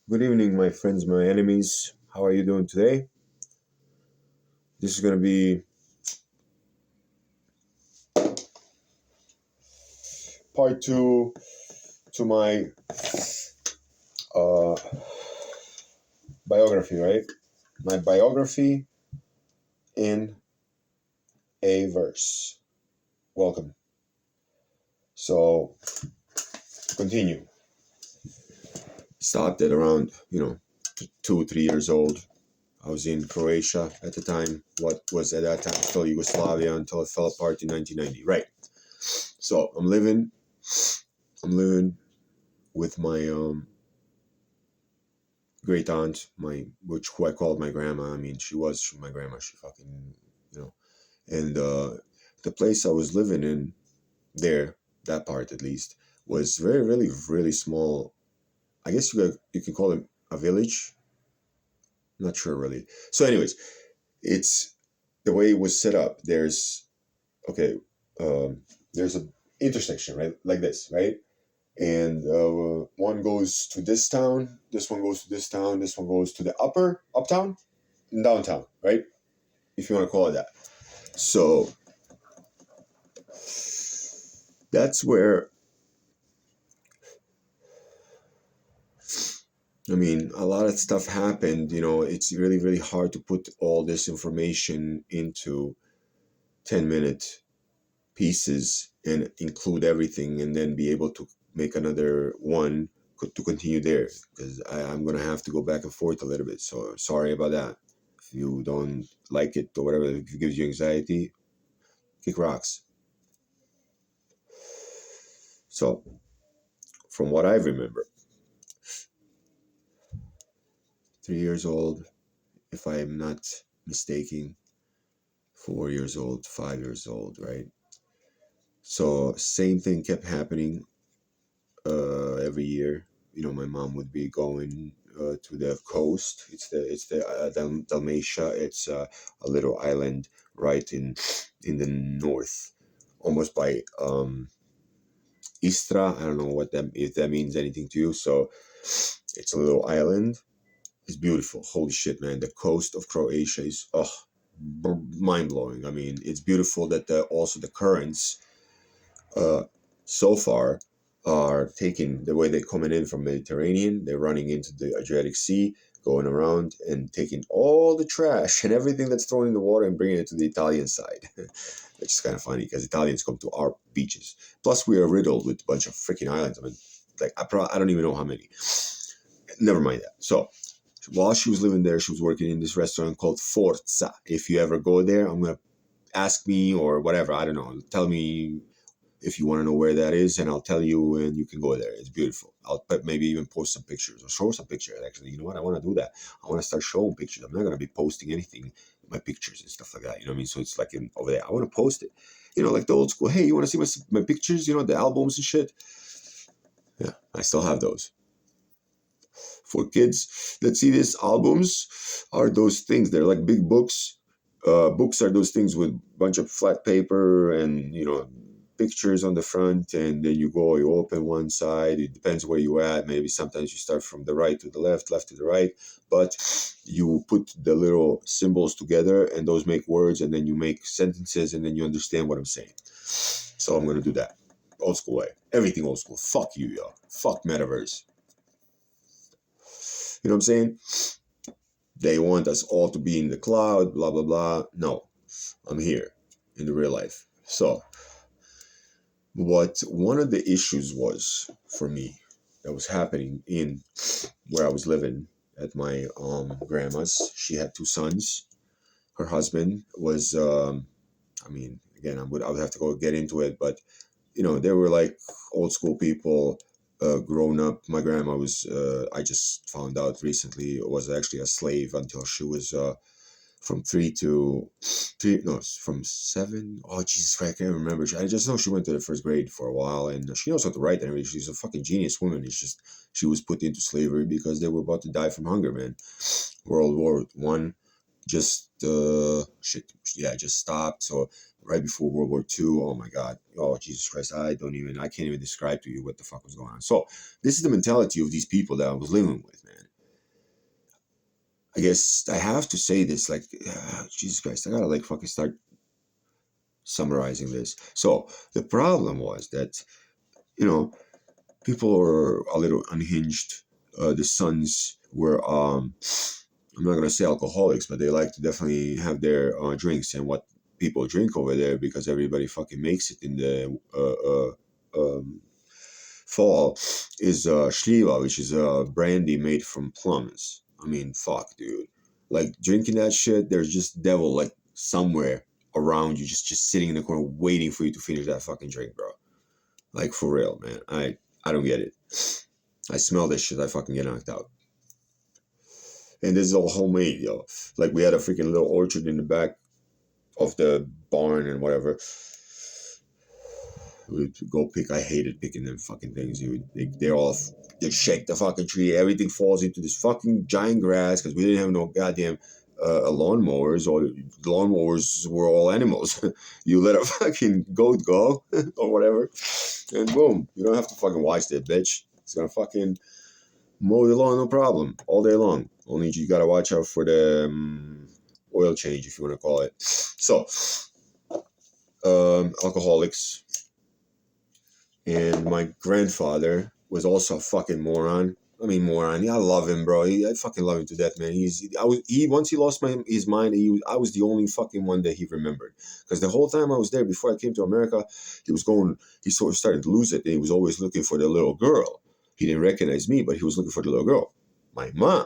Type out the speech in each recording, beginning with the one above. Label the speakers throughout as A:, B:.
A: Good evening, my friends, my enemies. How are you doing today? This is going to be part two to my uh, biography, right? My biography in a verse. Welcome. So, continue. Stopped at around, 2 or 3 years old. I was in Croatia at the time. What was at that time still Yugoslavia until it fell apart in 1990. Right. So I'm living with my great aunt, who I called my grandma. I mean, she was my grandma. She fucking, you know. And the place I was living in there, that part at least, was very, really, really small. I guess you can call it a village. Not sure really. So, anyways, it's the way it was set up. Okay, there's a intersection, right, like this, right? And one goes to this town, this one goes to this town, this one goes to the uptown, and downtown, right? If you want to call it that. So that's where, I mean, a lot of stuff happened. It's really, really hard to put all this information into 10-minute pieces and include everything and then be able to make another one to continue there because I'm going to have to go back and forth a little bit. So sorry about that. If you don't like it or whatever, if it gives you anxiety, kick rocks. So, from what I remember, 3 years old, if I am not mistaken, 4 years old, 5 years old, right? So, same thing kept happening every year. My mom would be going to the coast. It's the Dalmatia. It's a little island right in the north, almost by Istra. I don't know if that means anything to you. So it's a little island. It's beautiful. Holy shit, man! The coast of Croatia is mind blowing. I mean, it's beautiful that also the currents so far are taking the way they're coming in from Mediterranean. They're running into the Adriatic Sea, going around and taking all the trash and everything that's thrown in the water and bringing it to the Italian side. Which is kind of funny because Italians come to our beaches. Plus, we are riddled with a bunch of freaking islands. I mean, like I don't even know how many. Never mind that. So while she was living there, she was working in this restaurant called Forza. If you ever go there, I'm gonna ask me or whatever. I don't know. Tell me if you want to know where that is, and I'll tell you, and you can go there. It's beautiful. I'll maybe even post some pictures or show some pictures. Actually, you know what? I want to do that. I want to start showing pictures. I'm not going to be posting anything, my pictures and stuff like that. You know what I mean? So it's like over there. I want to post it. Like the old school. Hey, you want to see my pictures? The albums and shit. Yeah, I still have those. For kids that see these albums are those things. They're like big books. Books are those things with a bunch of flat paper and pictures on the front, and then you open one side. It depends where you at. Maybe sometimes you start from the right to the left to the right, but you put the little symbols together and those make words, and then you make sentences, and then you understand what I'm saying. So I'm gonna do that old school way. Everything old school. Fuck you, yo. Fuck metaverse. You know what I'm saying? They want us all to be in the cloud, blah blah blah. No, I'm here in the real life. So what one of the issues was for me that was happening in where I was living at my grandma's. She had two sons. Her husband was I mean, again, I would have to go get into it, but they were like old school people, grown up. My grandma was I just found out recently was actually a slave until she was from 3 to 3, no, from 7. Oh, Jesus Christ, I can't remember. I just know she went to the first grade for a while, and she knows how to write and everything. She's a fucking genius woman. It's just she was put into slavery because they were about to die from hunger, man. World War I just just stopped. So right before World War II, oh my God, oh Jesus Christ, I can't even describe to you what the fuck was going on. So this is the mentality of these people that I was living with, man. I guess I have to say this, like, Jesus Christ, I gotta like fucking start summarizing this. So the problem was that, you know, people were a little unhinged. The sons were, I'm not gonna say alcoholics, but they like to definitely have their drinks and what people drink over there because everybody fucking makes it in the fall is Shliva, which is a brandy made from plums. I mean, fuck, dude. Like drinking that shit, there's just devil like somewhere around you, just sitting in the corner waiting for you to finish that fucking drink, bro. Like for real, man. I don't get it. I smell this shit, I fucking get knocked out. And this is all homemade, yo. Like we had a freaking little orchard in the back of the barn and whatever. We'd go pick. I hated picking them fucking things. They're all they shake the fucking tree. Everything falls into this fucking giant grass because we didn't have no goddamn lawnmowers, or lawnmowers were all animals. You let a fucking goat go or whatever, and boom, you don't have to fucking watch that bitch. It's gonna fucking mow the lawn, no problem, all day long. Only you gotta watch out for the oil change, if you want to call it. So, alcoholics. And my grandfather was also a fucking moron. I mean, moron. Yeah, I love him, bro. I fucking love him to death, man. Once he lost his mind. I was the only fucking one that he remembered. Because the whole time I was there, before I came to America, he sort of started to lose it. And he was always looking for the little girl. He didn't recognize me, but he was looking for the little girl. My mom.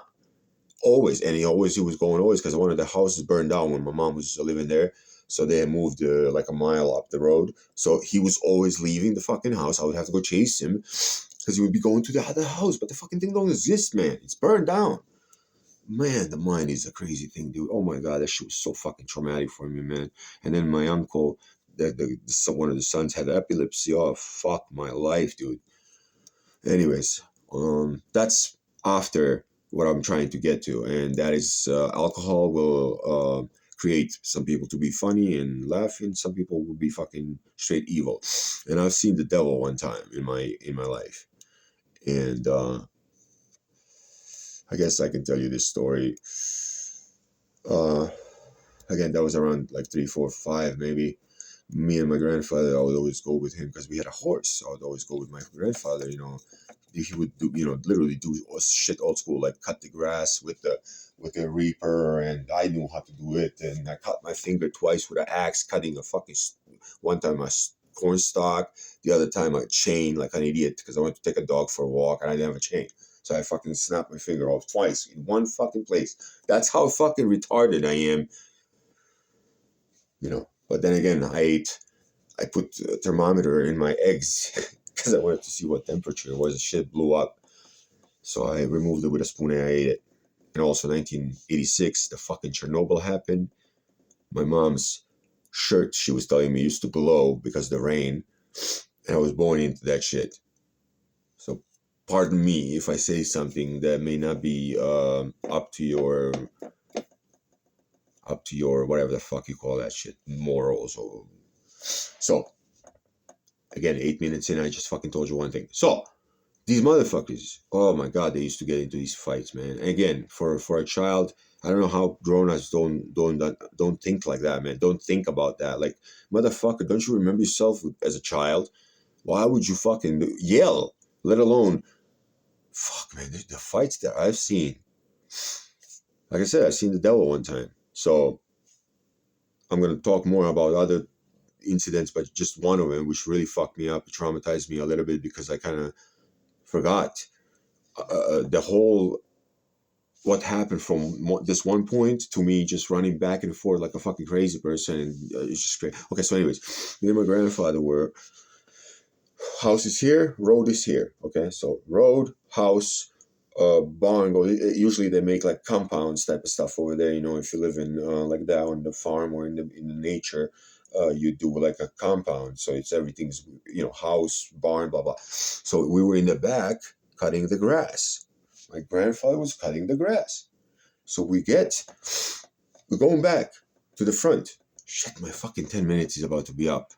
A: Always. And he was going always because one of the houses burned down when my mom was living there. So they had moved like a mile up the road. So he was always leaving the fucking house. I would have to go chase him because he would be going to the other house. But the fucking thing don't exist, man. It's burned down. Man, the mind is a crazy thing, dude. Oh my God, that shit was so fucking traumatic for me, man. And then my uncle, one of the sons had epilepsy. Oh, fuck my life, dude. Anyways, that's after what I'm trying to get to, and that is alcohol will create some people to be funny and laughing. Some people will be fucking straight evil, and I've seen the devil one time in my life, and I guess I can tell you this story. Uh, Again, that was around like 3, 4, 5, maybe. Me and my grandfather, I would always go with him because we had a horse. So I would always go with my grandfather. He would do, literally do shit old school, like cut the grass with the reaper, and I knew how to do it. And I cut my finger twice with an axe, cutting a fucking one time a corn stalk, the other time a chain, like an idiot, because I went to take a dog for a walk and I didn't have a chain. So I fucking snapped my finger off twice in one fucking place. That's how fucking retarded I am, But then again, I put a thermometer in my eggs because I wanted to see what temperature it was. The shit blew up. So I removed it with a spoon and I ate it. And also 1986, the fucking Chernobyl happened. My mom's shirt, she was telling me, used to glow because of the rain. And I was born into that shit. So pardon me if I say something that may not be up to your whatever the fuck you call that shit, morals. Or so again, 8 minutes in, I just fucking told you one thing. So these motherfuckers, oh my God, they used to get into these fights, man. And again, for a child, I don't know how grown-ups don't think like that, man. Don't think about that. Like, motherfucker, don't you remember yourself as a child? Why would you fucking yell? Let alone, fuck, man, the fights that I've seen. Like I said, I've seen the devil one time. So I'm gonna talk more about other incidents, but just one of them, which really fucked me up, traumatized me a little bit because I kind of forgot the whole what happened from this one point to me just running back and forth like a fucking crazy person, and it's just great. Okay, so anyways, me and my grandfather were house is here, road is here. Okay, so road, house, barn. Usually they make like compounds type of stuff over there. If you live in like that on the farm or in the nature, you do like a compound. So it's everything's house, barn, blah blah. So we were in the back cutting the grass. My grandfather was cutting the grass. So we're going back to the front. Shit, my fucking 10 minutes is about to be up.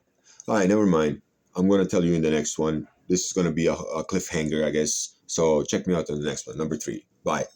A: All right, never mind. I'm going to tell you in the next one. This is going to be a cliffhanger, I guess. So check me out on the next one, number 3. Bye.